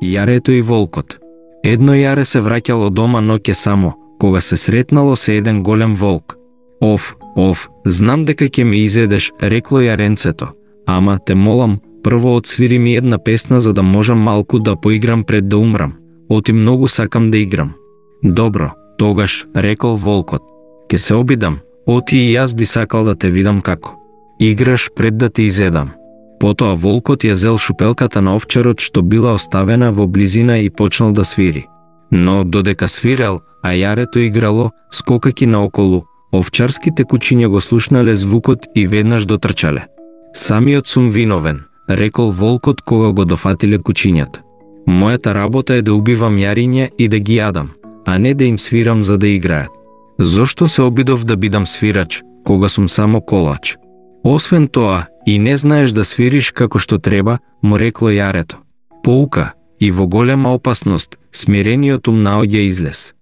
Јарето и волкот. Едно јаре се враќало дома ноќе само, кога се сретнало се еден голем волк. Ов, знам дека ќе ме изедеш, рекло јаренцето, ама те молам, прво отсвири ми една песна за да можам малку да поиграм пред да умрам. Оти многу сакам да играм. Добро, тогаш, рекол волкот. Ке се обидам, оти и јас би сакал да те видам како играш пред да те изедам. Потоа волкот ја зел шупелката на овчарот што била оставена во близина и почнал да свири. Но додека свирел, а јарето играло, скокаки наоколу, овчарските кучиња го слушнале звукот и веднаш дотрчале. Самиот сум виновен, рекол волкот кога го дофатиле кучињата. Мојата работа е да убивам јариња и да ги јадам, а не да им свирам за да играат. Зошто се обидов да бидам свирач, кога сум само колач? Освен тоа, и не знаеш да свириш како што треба, му рекло јарето. Поука, и во голема опасност, смирениот ум наоѓа излез.